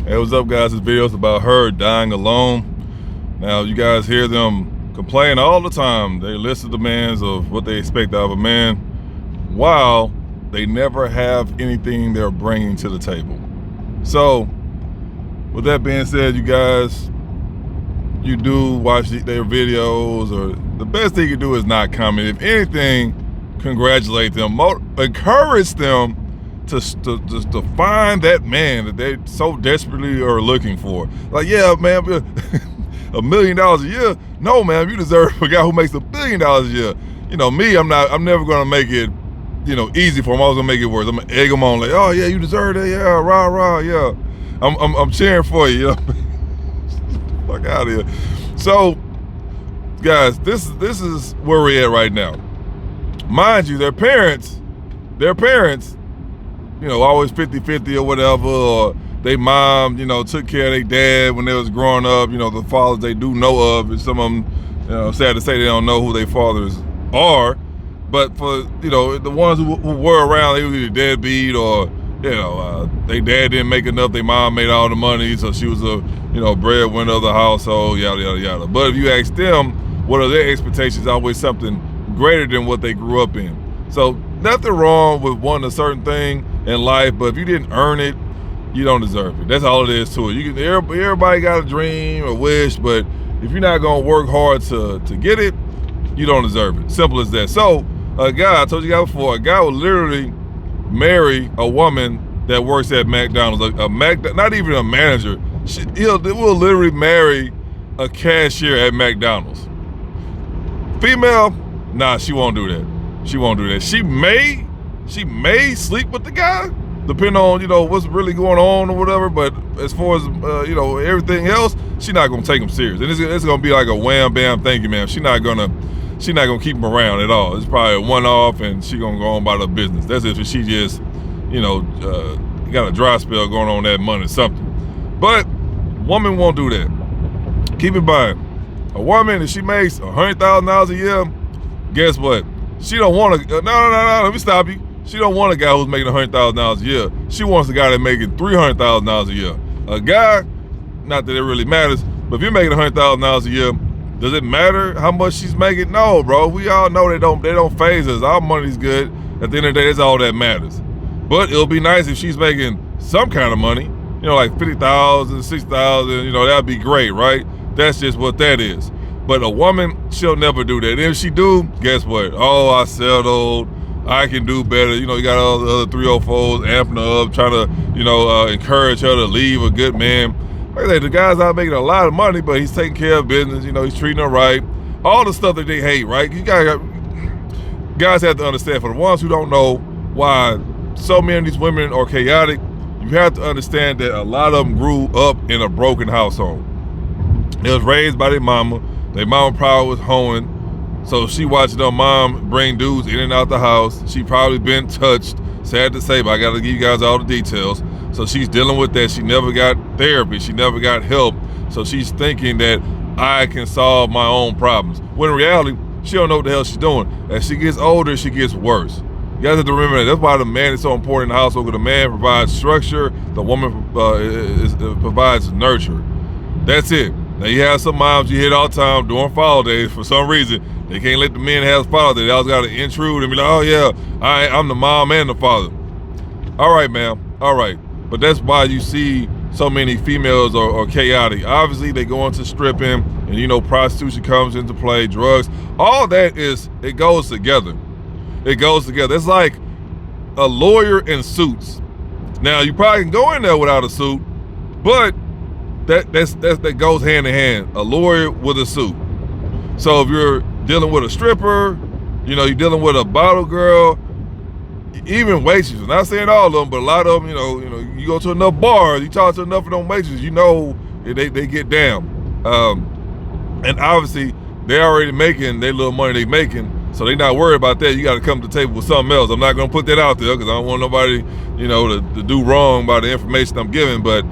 Hey, what's up, guys? This video is about her dying alone. Now, you guys hear them complain all the time. They list the demands of what they expect out of a man, while they never have anything they're bringing to the table. So, with that being said, you guys, you do watch their videos, or the best thing you can do is not comment. If anything, congratulate them, encourage them to find that man that they so desperately are looking for. Like, yeah, man, $1 million a year? No, man, you deserve a guy who makes $1 billion a year. You know, me, I'm never gonna make it, easy for him. I was gonna make it worse. I'm gonna egg him on, like, oh yeah, you deserve that, yeah, rah, rah, yeah. I'm cheering for you, Fuck out of here. So, guys, this is where we're at right now. Mind you, their parents, always 50-50 or whatever, or they mom, took care of their dad when they was growing up, the fathers they do know of, and some of them, sad to say, they don't know who their fathers are, but for, the ones who were around, they were either deadbeat or, their dad didn't make enough, their mom made all the money, so she was a, breadwinner of the household, yada, yada, yada. But if you ask them, what are their expectations, always something greater than what they grew up in. So nothing wrong with wanting a certain thing in life, but if you didn't earn it, you don't deserve it. That's all it is to it. Everybody got a dream, a wish, but if you're not gonna work hard to get it, you don't deserve it. Simple as that. So a guy, I told you guys before, a guy will literally marry a woman that works at McDonald's, not even a manager. Will literally marry a cashier at McDonald's. Female, nah, she won't do that. She won't do that. She may sleep with the guy, depending on, what's really going on or whatever, but as far as, everything else, she's not gonna take him serious. And it's gonna be like a wham, bam, thank you, ma'am. She's not gonna keep him around at all. It's probably a one-off, and she gonna go on about her business. That's if she just, got a dry spell going on that money or something. But woman won't do that. Keep in mind, a woman, if she makes $100,000 a year, guess what? She don't want to, no, let me stop you. She don't want a guy who's making $100,000 a year. She wants a guy that's making $300,000 a year. A guy, not that it really matters, but if you're making $100,000 a year, does it matter how much she's making? No, bro. We all know they don't phase us. Our money's good. At the end of the day, that's all that matters. But it'll be nice if she's making some kind of money, like $50,000, $60,000, that'd be great, right? That's just what that is. But a woman, she'll never do that. And if she do, guess what? Oh, I settled. I can do better. You got all the other 304s amping her up, trying to, encourage her to leave a good man. Like I say, the guy's out making a lot of money, but he's taking care of business. He's treating her right. All the stuff that they hate, right? Guys have to understand, for the ones who don't know why so many of these women are chaotic, you have to understand that a lot of them grew up in a broken household. They was raised by their mama. Their mama probably was hoeing, so she watching her mom bring dudes in and out the house. She probably been touched. Sad to say, but I gotta give you guys all the details. So she's dealing with that. She never got therapy. She never got help. So she's thinking that I can solve my own problems. When in reality, she don't know what the hell she's doing. As she gets older, she gets worse. You guys have to remember that. That's why the man is so important in the household, because the man provides structure, the woman provides nurture. That's it. Now, you have some moms you hit all the time during fall days. For some reason, they can't let the men have fall days. They always got to intrude and be like, oh yeah, I'm the mom and the father. All right, ma'am. All right. But that's why you see so many females are chaotic. Obviously, they go into stripping, and prostitution comes into play, drugs. All that it goes together. It goes together. It's like a lawyer in suits. Now, you probably can go in there without a suit, but that goes hand in hand. A lawyer with a suit. So if you're dealing with a stripper, you're dealing with a bottle girl, even waitresses. I'm not saying all of them, but a lot of them, you go to enough bars, you talk to enough of them waitresses, they get down. And obviously, they're already making their little money they making, so they're not worried about that. You got to come to the table with something else. I'm not going to put that out there because I don't want nobody, to do wrong by the information I'm giving. But,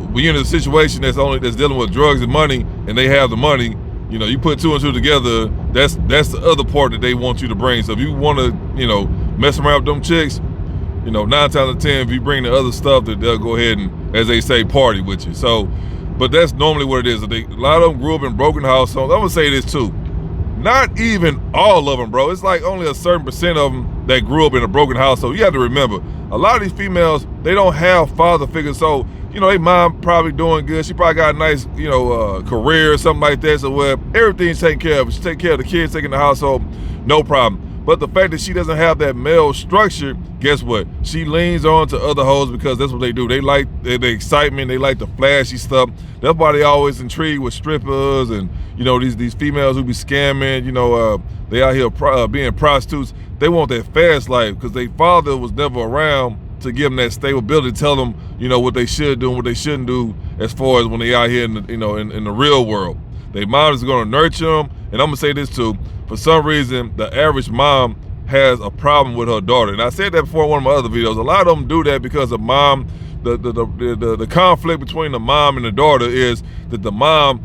when you're in a situation that's dealing with drugs and money, and they have the money, you put two and two together, that's the other part that they want you to bring. So if you want to, mess around with them chicks, you know, 9 times out of 10, if you bring the other stuff, that they'll go ahead and, as they say, party with you. So, but that's normally what it is. A lot of them grew up in broken households. I'm gonna say this too. Not even all of them, bro. It's like only a certain percent of them that grew up in a broken household. You have to remember, a lot of these females, they don't have father figures. So, you know, their mom probably doing good. She probably got a nice, you know, career or something like that. So, well, everything's taken care of. She take care of the kids, taking the household, no problem. But the fact that she doesn't have that male structure, guess what? She leans on to other hoes because that's what they do. They like the excitement. They like the flashy stuff. That's why they always intrigued with strippers and, you know, these females who be scamming. You know, they out here being prostitutes. They want that fast life because their father was never around to give them that stability, tell them, you know, what they should do and what they shouldn't do as far as when they out here in the, you know, in the real world. Their mom is going to nurture them. And I'm going to say this too. For some reason, the average mom has a problem with her daughter. And I said that before in one of my other videos. A lot of them do that because the mom, the conflict between the mom and the daughter is that the mom,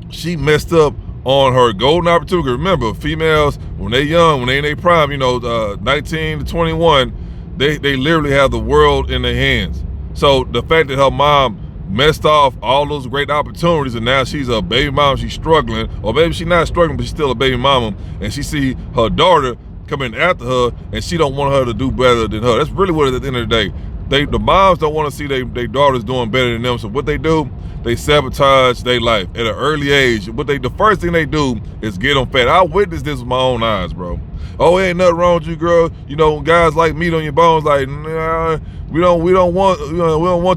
she messed up on her golden opportunity. Remember, females, when they young, when they in their prime, you know, 19 to 21, they literally have the world in their hands. So the fact that her mom messed off all those great opportunities and now she's a baby mom, she's struggling, or maybe she's not struggling, but she's still a baby mama, and she see her daughter coming after her and she don't want her to do better than her. That's really what it is at the end of the day. The moms don't want to see their daughters doing better than them, so what they do, they sabotage their life at an early age. The first thing they do is get them fat. I witnessed this with my own eyes, bro. Oh, ain't nothing wrong with you, girl. You know, guys like meat on your bones, like, nah, we don't want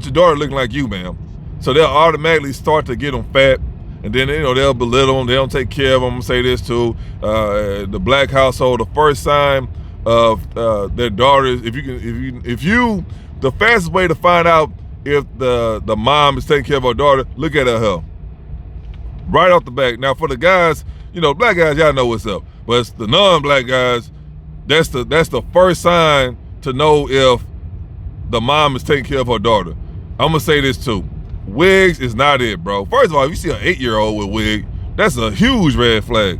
your daughter looking like you, ma'am. So they'll automatically start to get them fat, and then, you know, they'll belittle them. They don't take care of them. I'm gonna say this too: the black household, the first sign of their daughters. The fastest way to find out if the mom is taking care of her daughter, look at her hair. Right off the back. Now for the guys, you know, black guys, y'all know what's up. But it's the non-black guys, that's the first sign to know if the mom is taking care of her daughter. I'm gonna say this too. Wigs is not it, bro. First of all, if you see an 8-year-old with wig, that's a huge red flag.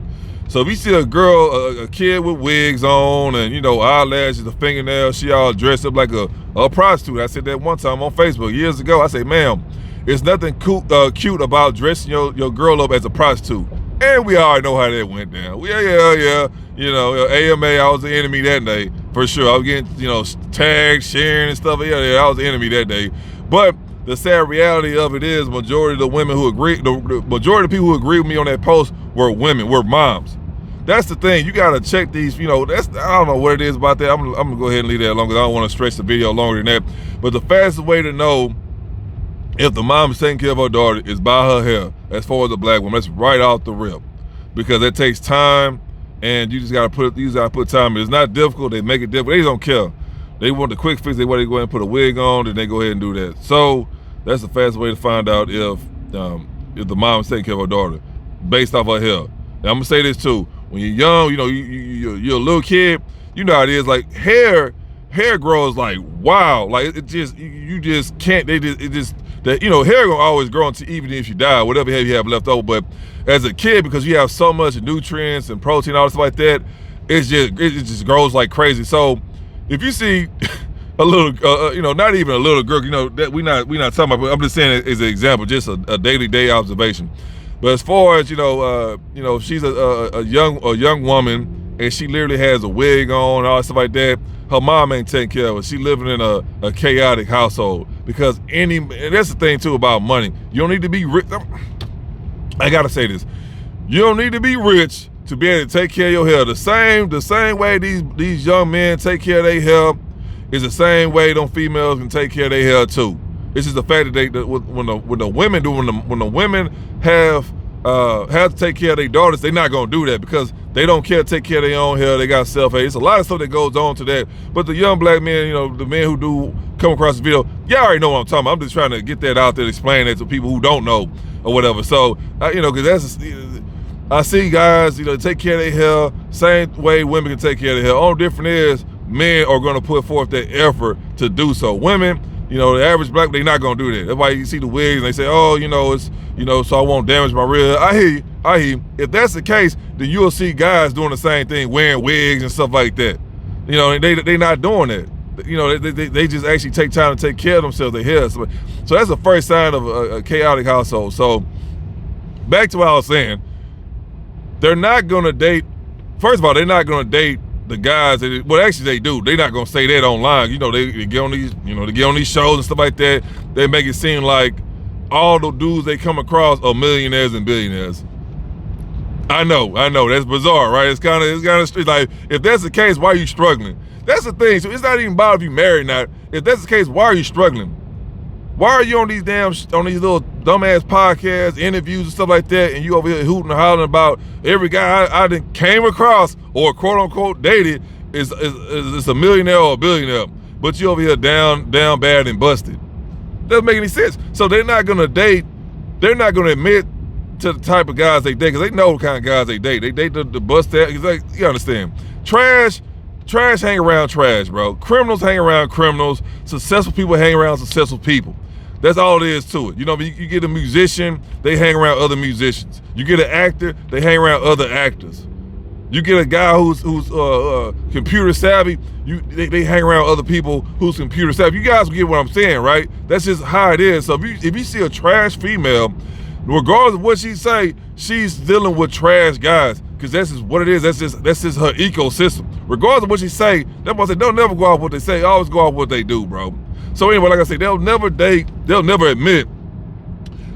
So if you see a girl, a kid with wigs on and, you know, eyelashes, the fingernails, she all dressed up like a prostitute. I said that one time on Facebook years ago. I say, ma'am, it's nothing cute about dressing your girl up as a prostitute. And we already know how that went down. Yeah. You know, AMA, I was the enemy that day, for sure. I was getting, you know, tagged, sharing and stuff. Yeah, I was the enemy that day. But the sad reality of it is, majority of the women who agree, the majority of the people who agree with me on that post were women, were moms. That's the thing. You gotta check these. You know, I don't know what it is about that. I'm gonna go ahead and leave that alone because I don't want to stretch the video longer than that. But the fastest way to know if the mom is taking care of her daughter is by her hair. As far as a black woman, that's right off the rip, because it takes time, and you just gotta put time in. It's not difficult. They make it difficult. They don't care. They want the quick fix. They want to go ahead and put a wig on, then they go ahead and do that. So that's the fastest way to find out if the mom is taking care of her daughter, based off her hair. Now I'm gonna say this too: when you're young, you know, you're a little kid, you know how it is. Like hair grows like wow, like it just you just can't. You know, hair gonna always grow until even if you die, whatever hair you have left over. But as a kid, because you have so much nutrients and protein, all stuff like that, it just grows like crazy. So if you see a little, you know, not even a little girl, you know, that we not talking about, but I'm just saying it as an example, just a day observation. But as far as, you know, she's a young woman and she literally has a wig on and all stuff like that, her mom ain't taking care of her. She living in a chaotic household, because and that's the thing too about money. You don't need to be rich. I gotta say this. You don't need to be rich to be able to take care of your hair. The same way these young men take care of their hair is the same way them females can take care of their hair too. It's just the fact that when the women have to take care of their daughters, they're not gonna do that because they don't care to take care of their own hair. They got self-hate. It's a lot of stuff that goes on to that. But the young black men, you know, the men who do come across the video, y'all already know what I'm talking about. I'm just trying to get that out there, explain that to people who don't know or whatever. So, you know, because I see guys, you know, take care of their hair, same way women can take care of their hair. Only difference is men are going to put forth that effort to do so. Women, you know, the average black, they're not going to do that. That's why you see the wigs and they say, oh, you know, it's, you know, so I won't damage my real. I hear you. If that's the case, then you'll see guys doing the same thing, wearing wigs and stuff like that. You know, they not doing that. you know, they just actually take time to take care of themselves. They hear us. So that's the first sign of a chaotic household. So back to what I was saying, they're not gonna date. First of all, they're not gonna date the guys that, well, actually they do. They're not gonna say that online. You know, they get on these, you know, they get on these shows and stuff like that. They make it seem like all the dudes they come across are millionaires and billionaires. I know, that's bizarre, right? It's kind of like, if that's the case, why are you struggling? That's the thing. So it's not even about if you married or not. If that's the case, why are you struggling? Why are you on these little dumbass podcasts, interviews and stuff like that, and you over here hooting and hollering about every guy I done came across or quote unquote dated is a millionaire or a billionaire, but you over here down bad and busted? Doesn't make any sense. So they're not gonna date. They're not gonna admit to the type of guys they date, because they know the kind of guys they date. They date the bust that. Like, you understand? Trash hang around trash, bro. Criminals hang around criminals. Successful people hang around successful people. That's all it is to it. You know, you get a musician, they hang around other musicians. You get an actor, they hang around other actors. You get a guy who's computer savvy, they hang around other people who's computer savvy. You guys get what I'm saying, right? That's just how it is. So if you see a trash female, regardless of what she say, she's dealing with trash guys, because that's just what it is. That's just her ecosystem. Regardless of what she say, that's why I say they'll never go off what they say. Always go off what they do, bro. So anyway, like I said, they'll never date. They'll never admit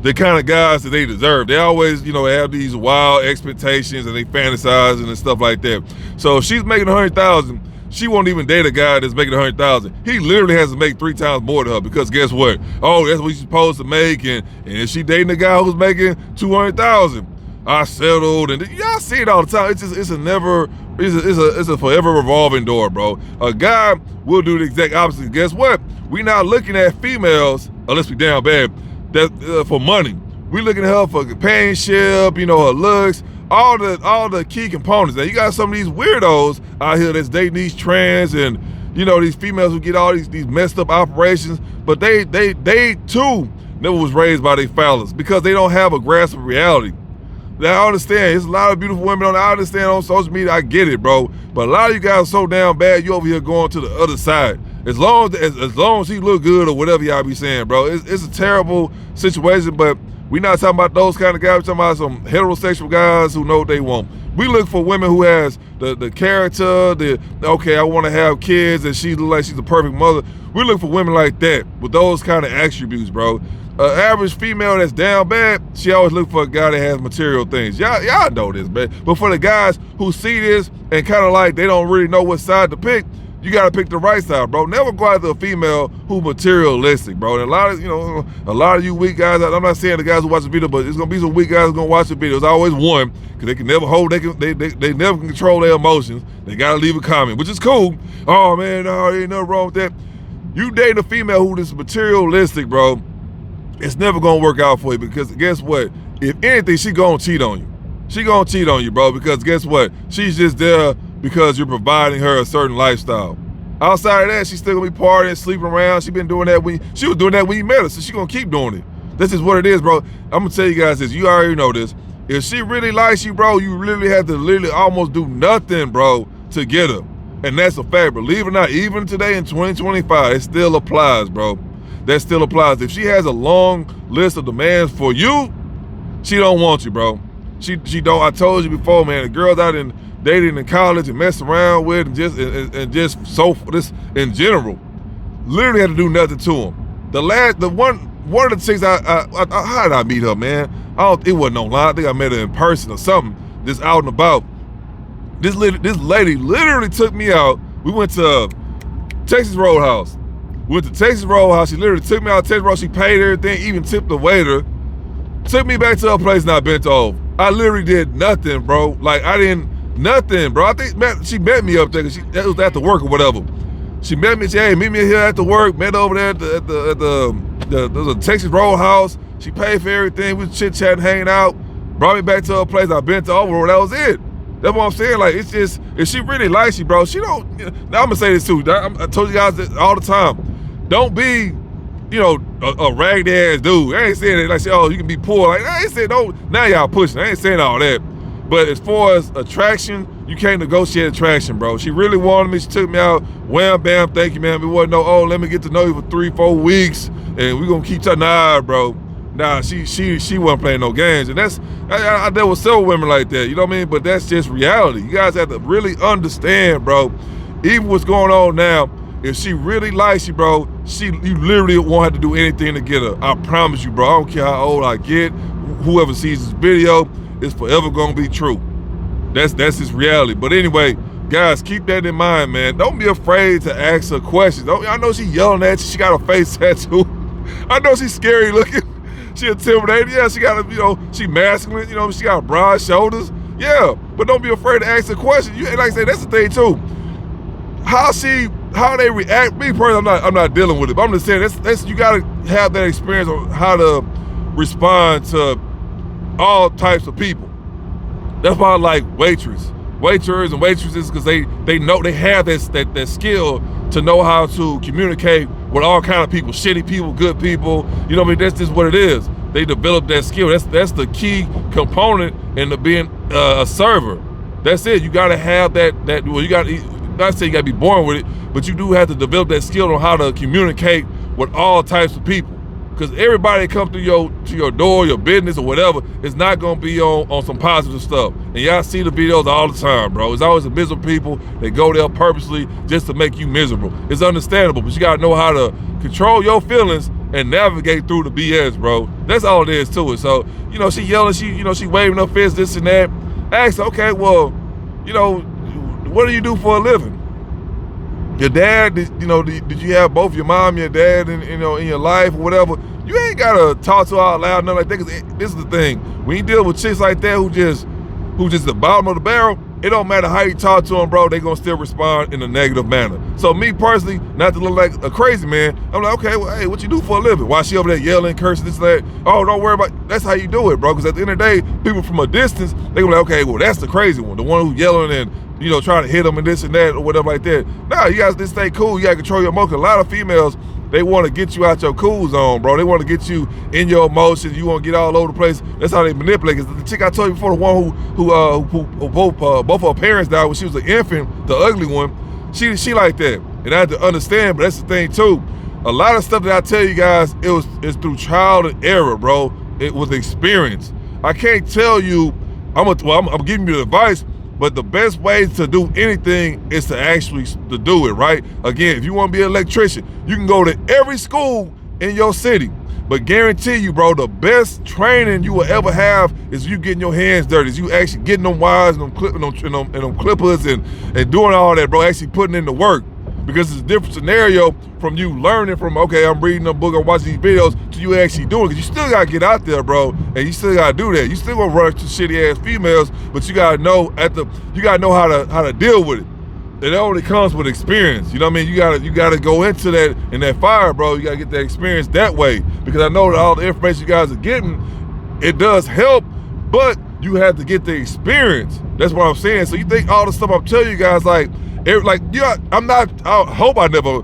the kind of guys that they deserve. They always, you know, have these wild expectations and they fantasizing and stuff like that. So if she's making $100,000, she won't even date a guy that's making $100,000. He literally has to make 3 times more than her, because guess what? Oh, that's what she's supposed to make. And if she dating a guy who's making $200,000, I settled. And y'all see it all the time. It's a forever revolving door, bro. A guy will do the exact opposite. Guess what? We not looking at females, unless we down bad, that for money. We looking at her for companionship, you know, her looks, all the key components. Now you got some of these weirdos out here that's dating these trans, and you know, these females who get all these messed up operations, but they too never was raised by their fellas, because they don't have a grasp of reality. Now I understand, there's a lot of beautiful women on. I understand on social media, I get it, bro. But a lot of you guys are so down bad, you over here going to the other side. As long as he look good or whatever y'all be saying, bro, it's a terrible situation. But we not talking about those kind of guys. We're talking about some heterosexual guys who know what they want. We look for women who has the character, okay, I want to have kids, and she look like she's a perfect mother. We look for women like that with those kind of attributes, bro. Average female that's down bad, she always look for a guy that has material things. Y'all know this, man. But for the guys who see this and kind of like they don't really know what side to pick, you gotta pick the right side, bro. Never go after a female who materialistic, bro. And a lot of you weak guys, I'm not saying the guys who watch the video, but it's gonna be some weak guys who gonna watch the video. There's always one, because they can never hold, they never can control their emotions. They gotta leave a comment, which is cool. Oh man, no, ain't nothing wrong with that. You dating a female who is materialistic, bro, it's never gonna work out for you, because guess what? If anything, she gonna cheat on you. She gonna cheat on you, bro, because guess what? She's just there because you're providing her a certain lifestyle. Outside of that, she's still gonna be partying, sleeping around. She been doing that she was doing that when you met her, so she gonna keep doing it. This is what it is, bro. I'm gonna tell you guys this. You already know this. If she really likes you, bro, you literally have to almost do nothing, bro, to get her. And that's a fact. Believe it or not, even today in 2025, it still applies, bro. That still applies. If she has a long list of demands for you, she don't want you, bro. She don't. I told you before, man. The girls out in dating in college and messing around with, and just in general, literally had to do nothing to them. One of the chicks how did I meet her, man? It wasn't online. I think I met her in person or something. Just out and about. This lady literally took me out. We went to Texas Roadhouse. She literally took me out to Texas Roadhouse. She paid everything, even tipped the waiter. Took me back to her place and I bent over. I literally did nothing, bro. Like, I didn't, nothing, bro. I think she met me up there, because that was after work or whatever. She met me, she said, hey, meet me here after work. Met over there at the Texas Roadhouse. She paid for everything. We was chit-chatting, hanging out. Brought me back to her place. I bent over. That was it. That's what I'm saying. Like, it's just, if she really likes you, bro, she don't, now I'm gonna say this too. I told you guys this all the time. Don't be, a ragged ass dude. I ain't saying it like, oh, you can be poor. Like, I ain't saying, no, now y'all pushing. I ain't saying all that. But as far as attraction, you can't negotiate attraction, bro. She really wanted me. She took me out. Wham, bam, thank you, man. It wasn't no, oh, let me get to know you for 3-4 weeks, and we gonna keep talking. Nah, bro. Nah, she wasn't playing no games, and I dealt with several women like that. You know what I mean? But that's just reality. You guys have to really understand, bro. Even what's going on now, if she really likes you, bro, you literally won't have to do anything to get her. I promise you, bro. I don't care how old I get. Whoever sees this video, it's forever gonna be true. That's just reality. But anyway, guys, keep that in mind, man. Don't be afraid to ask her questions. I know she yelling at you. She got a face tattoo. I know she's scary looking. She intimidating. Yeah, she got she masculine. She got broad shoulders. Yeah, but don't be afraid to ask her questions. Like I say, that's the thing too. How they react. Me personally, I'm not dealing with it. But I'm just saying that's you gotta have that experience on how to respond to all types of people. That's why I like waiters and waitresses, because they know they have that skill to know how to communicate with all kind of people, shitty people, good people. You know what I mean? That's just what it is. They develop that skill. That's the key component into being a server. That's it. You gotta have that. Well, you got not say you gotta be born with it, but you do have to develop that skill on how to communicate with all types of people. Because everybody that comes to your door, your business or whatever, is not gonna be on some positive stuff. And y'all see the videos all the time, bro. It's always the miserable people that go there purposely just to make you miserable. It's understandable, but you gotta know how to control your feelings and navigate through the BS, bro. That's all it is to it. So, she yelling, she waving her fist, this and that. Ask her, okay, well, what do you do for a living? Your dad, did you have both your mom and your dad in your life or whatever? You ain't gotta talk to her out loud, nothing like that, because this is the thing. When you deal with chicks like that who just the bottom of the barrel, it don't matter how you talk to them, bro, they gonna still respond in a negative manner. So me personally, not to look like a crazy man, I'm like, okay, well, hey, what you do for a living? Why she over there yelling, cursing, this and that? Oh, don't worry about, that's how you do it, bro, because at the end of the day, people from a distance, they gonna be like, okay, well, that's the crazy one, the one who's yelling and trying to hit them and this and that or whatever like that. Nah, you guys just stay cool. You gotta control your emotions. A lot of females, they want to get you out your cool zone, bro. They want to get you in your emotions. You want to get all over the place. That's how they manipulate. Cause the chick I told you before, the one who both her parents died when she was an infant, the ugly one, she like that. And I had to understand, but that's the thing too. A lot of stuff that I tell you guys, it's through trial and error, bro. It was experience. I can't tell you. I'm giving you the advice. But the best way to do anything is to actually to do it, right? Again, if you want to be an electrician, you can go to every school in your city. But guarantee you, bro, the best training you will ever have is you getting your hands dirty. Is you actually getting them wires and them clippers and doing all that, bro, actually putting in the work. Because it's a different scenario from you learning from, okay, I'm reading a book or watching these videos, to you actually doing it. Because you still got to get out there, bro, and you still got to do that. You still going to run into shitty-ass females, but you got to know how to deal with it. It only comes with experience. You know what I mean? You gotta go into that in that fire, bro. You got to get that experience that way. Because I know that all the information you guys are getting, it does help, but you have to get the experience. That's what I'm saying. So you think all the stuff I'm telling you guys, I hope I never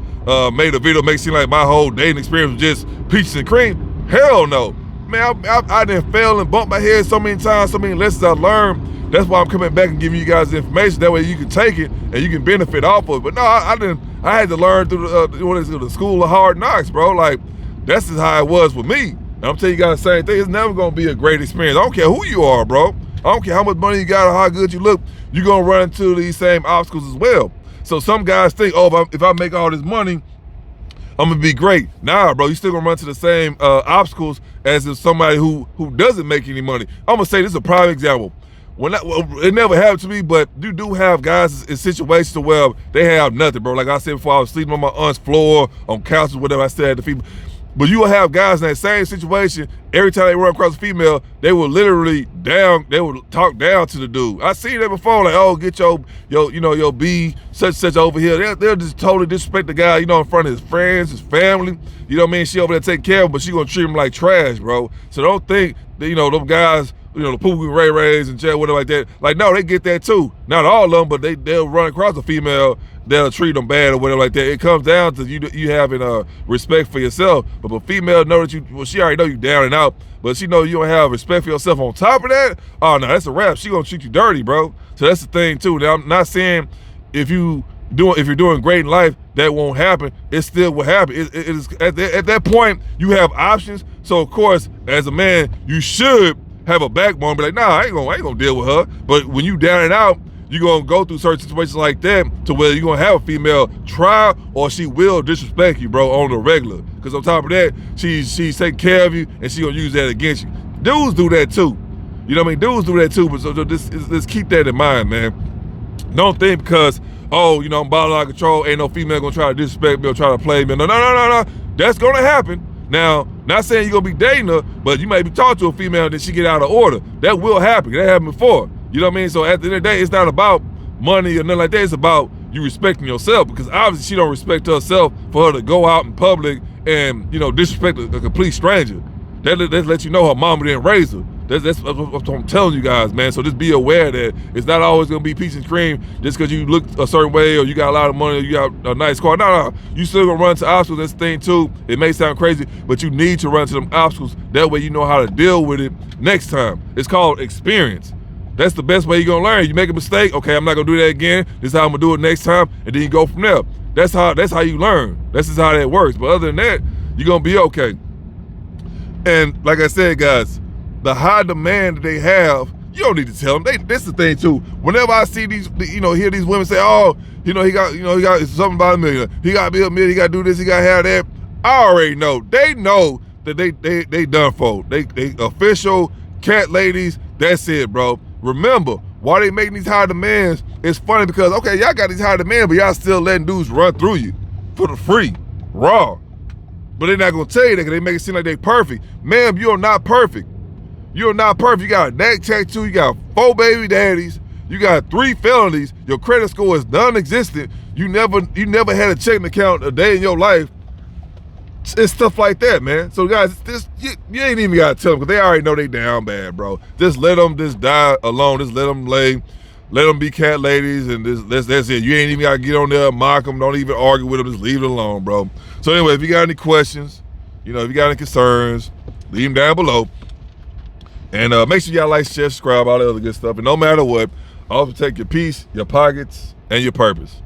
made a video make it seem like my whole dating experience was just peaches and cream. Hell no. Man, I done failed and bumped my head so many times, so many lessons I learned. That's why I'm coming back and giving you guys the information. That way you can take it and you can benefit off of it. But no, I had to learn through the school of hard knocks, bro. Like, that's just how it was with me. And I'm telling you guys the same thing. It's never gonna be a great experience. I don't care who you are, bro. I don't care how much money you got or how good you look. You're gonna run into these same obstacles as well. So some guys think, oh, if I make all this money, I'm gonna be great. Nah, bro, you still gonna run into the same obstacles as if somebody who doesn't make any money. I'm gonna say this is a prime example. It never happened to me, but you do have guys in situations where they have nothing, bro. Like I said before, I was sleeping on my aunt's floor, on couches, whatever. I still had the female. But you will have guys in that same situation. Every time they run across a female, they will literally they will talk down to the dude. I seen that before, like, oh, get your B such over here. They'll just totally disrespect the guy, in front of his friends, his family. You know what I mean? She over there taking care of him, but she gonna treat him like trash, bro. So don't think that, them guys, the Pookie Ray Rays and Chad, whatever like that. Like, no, they get that too. Not all of them, but they'll run across a female they'll treat them bad or whatever like that. It comes down to you having respect for yourself. But if a female know that she already know you down and out, but she know you don't have respect for yourself on top of that, oh no, that's a wrap. She gonna treat you dirty, bro. So that's the thing too. Now I'm not saying if you're doing great in life, that won't happen. It still will happen. It is at that point you have options. So of course, as a man, you should have a backbone. Be like, nah, I ain't gonna deal with her. But when you down and out, you're gonna go through certain situations like that to where you're gonna have a female try or she will disrespect you, bro, on the regular. Because on top of that, she's taking care of you and she gonna use that against you. Dudes do that too. You know what I mean? Dudes do that too. But so let's keep that in mind, man. Don't think because, oh, you know, I'm bottled out of control, ain't no female gonna try to disrespect me or try to play me. No. That's gonna happen. Now, not saying you're gonna be dating her, but you may be talking to a female and then she get out of order. That will happen. That happened before. You know what I mean? So at the end of the day, it's not about money or nothing like that. It's about you respecting yourself, because obviously she don't respect herself for her to go out in public and, you know, disrespect a complete stranger. That lets you know her mama didn't raise her. That's what I'm telling you guys, man. So just be aware that it's not always gonna be peaches and cream just because you look a certain way or you got a lot of money or you got a nice car. No. You still gonna run into obstacles. That's the thing too. It may sound crazy, but you need to run into them obstacles. That way you know how to deal with it next time. It's called experience. That's the best way you're gonna learn. You make a mistake, okay, I'm not gonna do that again. This is how I'm gonna do it next time, and then you go from there. That's how you learn. That's just how that works. But other than that, you're gonna be okay. And like I said, guys, the high demand that they have, you don't need to tell them. This is the thing too. Whenever I see these, hear these women say, oh, he got something about $1 million. He got to be $1 million. He got to do this. He got to have that. I already know. They know that they done for. They official cat ladies. That's it, bro. Remember, why they making these high demands? It's funny because, okay, y'all got these high demands, but y'all still letting dudes run through you for the free, raw. But they're not gonna tell you that because they make it seem like they perfect. Ma'am, you are not perfect. You're not perfect. You got a neck tattoo, you got 4 baby daddies, you got 3 felonies, your credit score is non-existent, you never had a checking account a day in your life. It's stuff like that, man. So guys, you ain't even gotta tell them because they already know they down bad, bro. Just let them just die alone. Just let them lay. Let them be cat ladies, and that's it. You ain't even gotta get on there and mock them. Don't even argue with them. Just leave it alone, bro. So anyway, if you got any questions, if you got any concerns, leave them down below. And make sure y'all like, share, subscribe, all that other good stuff. And no matter what, also take your peace, your pockets, and your purpose.